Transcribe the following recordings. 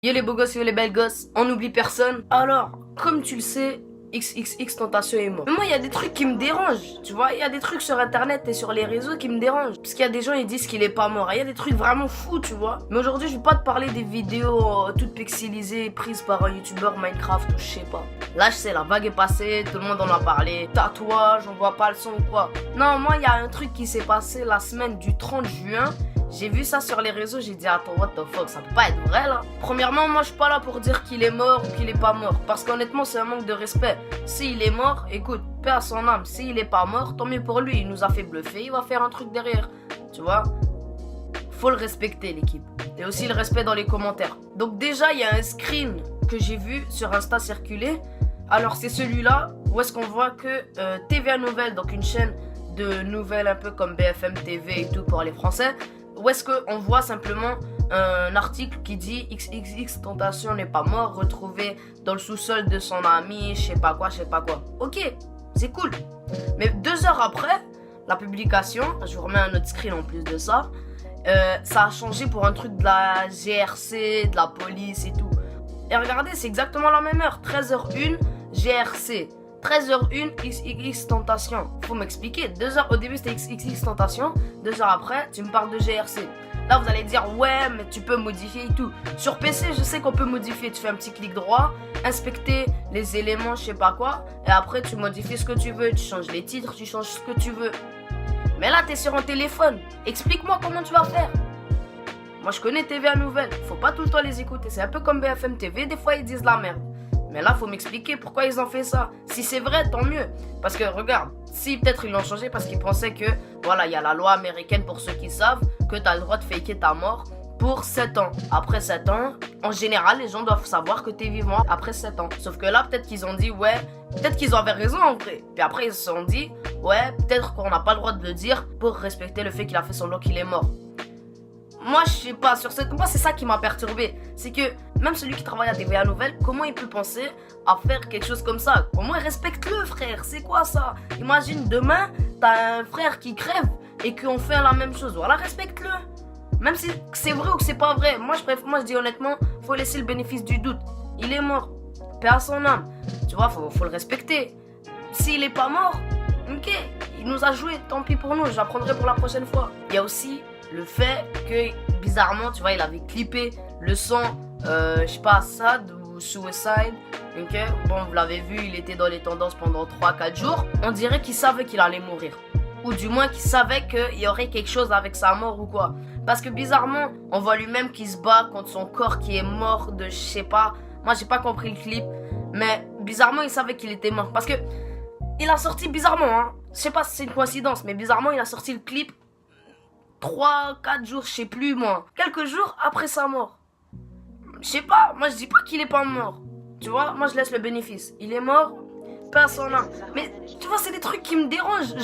Yo les beaux gosses, yo les belles gosses, on n'oublie personne. Alors, comme tu le sais, XXXTentacion est mort. Mais moi, il y a des trucs qui me dérangent, tu vois. Il y a des trucs sur internet et sur les réseaux qui me dérangent. Parce qu'il y a des gens, ils disent qu'il est pas mort. Il y a des trucs vraiment fous, tu vois. Mais aujourd'hui, je vais pas te parler des vidéos toutes pixelisées prises par un youtubeur Minecraft ou je sais pas. Là, je sais, la vague est passée, tout le monde en a parlé. Tatouage, on voit pas le son ou quoi. Non, moi, il y a un truc qui s'est passé la semaine du 30 juin. J'ai vu ça sur les réseaux, j'ai dit attends, what the fuck, ça peut pas être vrai là. Premièrement, moi je suis pas là pour dire qu'il est mort ou qu'il est pas mort, parce qu'honnêtement c'est un manque de respect. S'il est mort, écoute, paix à son âme. S'il est pas mort, tant mieux pour lui, il nous a fait bluffer, il va faire un truc derrière, tu vois. Faut le respecter l'équipe, et aussi le respect dans les commentaires. Donc déjà il y a un screen que j'ai vu sur Insta circuler. Alors c'est celui-là, où est-ce qu'on voit que TVA Nouvelles, donc une chaîne de nouvelles un peu comme BFM TV et tout pour les Français, où est-ce qu'on voit simplement un article qui dit XXXTentacion n'est pas mort, retrouvé dans le sous-sol de son ami, je sais pas quoi. Ok, c'est cool. Mais 2 heures après la publication, je vous remets un autre screen en plus de ça, ça a changé pour un truc de la GRC, de la police et tout. Et regardez, c'est exactement la même heure, 13h01 GRC. 13h01 XXXTentacion. Faut m'expliquer. 2 heures au début c'était XXXTentacion. 2 heures après tu me parles de GRC. Là vous allez dire ouais mais tu peux modifier et tout. Sur PC je sais qu'on peut modifier. Tu fais un petit clic droit, inspecter les éléments je sais pas quoi. Et après tu modifies ce que tu veux. Tu changes les titres, tu changes ce que tu veux. Mais là t'es sur un téléphone. Explique-moi comment tu vas faire. Moi je connais TVA Nouvelles. Faut pas tout le temps les écouter. C'est un peu comme BFM TV. Des fois ils disent la merde. Mais là, faut m'expliquer pourquoi ils ont fait ça. Si c'est vrai, tant mieux. Parce que regarde, si peut-être ils l'ont changé parce qu'ils pensaient que, voilà, il y a la loi américaine pour ceux qui savent, que tu as le droit de faker ta mort pour 7 ans. Après 7 ans, en général, les gens doivent savoir que tu es vivant après 7 ans. Sauf que là, peut-être qu'ils ont dit, ouais, peut-être qu'ils avaient raison en vrai. Puis après, ils se sont dit, ouais, peut-être qu'on n'a pas le droit de le dire pour respecter le fait qu'il a fait semblant qu'il est mort. Moi, je sais pas, moi, c'est ça qui m'a perturbé. C'est que même celui qui travaille à TVA Nouvelles, comment il peut penser à faire quelque chose comme ça? Au moins, respecte-le, frère. C'est quoi ça? Imagine, demain, t'as un frère qui crève et qu'on fait la même chose. Voilà, respecte-le. Même si c'est vrai ou que c'est pas vrai. Moi, je dis honnêtement, faut laisser le bénéfice du doute. Il est mort. Paix à son âme. Tu vois, faut le respecter. S'il est pas mort, ok, il nous a joué. Tant pis pour nous, j'apprendrai pour la prochaine fois. Il y a aussi le fait que, bizarrement, tu vois, il avait clippé le son, je sais pas, Sad ou Suicide, ok. Bon, vous l'avez vu, il était dans les tendances pendant 3-4 jours. On dirait qu'il savait qu'il allait mourir. Ou du moins qu'il savait qu'il y aurait quelque chose avec sa mort ou quoi. Parce que bizarrement, on voit lui-même qu'il se bat contre son corps qui est mort de, je sais pas. Moi, j'ai pas compris le clip. Mais bizarrement, il savait qu'il était mort. Parce que, il a sorti bizarrement, hein. Je sais pas si c'est une coïncidence, mais bizarrement, il a sorti le clip 3-4 jours, je sais plus moi. Quelques jours après sa mort. Je sais pas, moi je dis pas qu'il est pas mort. Tu vois, moi je laisse le bénéfice. Il est mort, paix à son âme. Mais tu vois, c'est des trucs qui me dérangent.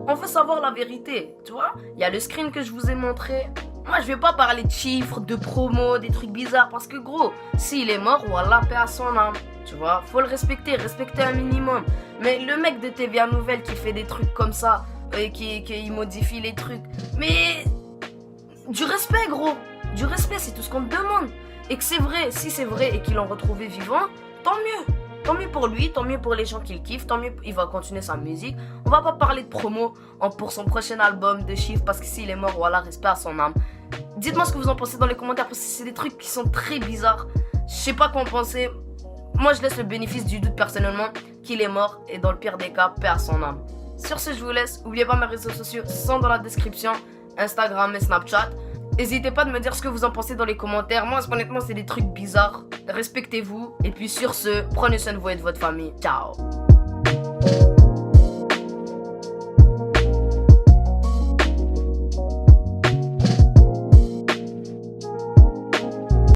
On veut savoir la vérité. Tu vois, il y a le screen que je vous ai montré. Moi je vais pas parler de chiffres, de promos, des trucs bizarres. Parce que gros, s'il est mort, voilà, paix à son âme. Tu vois, faut le respecter un minimum. Mais le mec de TVA Nouvelles qui fait des trucs comme ça, et qui modifie les trucs. Mais du respect, gros. Du respect, c'est tout ce qu'on te demande. Et que c'est vrai, si c'est vrai et qu'ils l'ont retrouvé vivant, tant mieux. Tant mieux pour lui, tant mieux pour les gens qui le kiffent, tant mieux il va continuer sa musique. On va pas parler de promo pour son prochain album, de chiffres, parce que s'il est mort, voilà, respect à son âme. Dites-moi ce que vous en pensez dans les commentaires, parce que c'est des trucs qui sont très bizarres. Je sais pas quoi en penser. Moi, je laisse le bénéfice du doute personnellement qu'il est mort, et dans le pire des cas, paix à son âme. Sur ce, je vous laisse. N'oubliez pas mes réseaux sociaux sont dans la description, Instagram et Snapchat. N'hésitez pas de me dire ce que vous en pensez dans les commentaires. Moi, honnêtement, c'est des trucs bizarres. Respectez-vous. Et puis sur ce, prenez soin de vous et de votre famille. Ciao.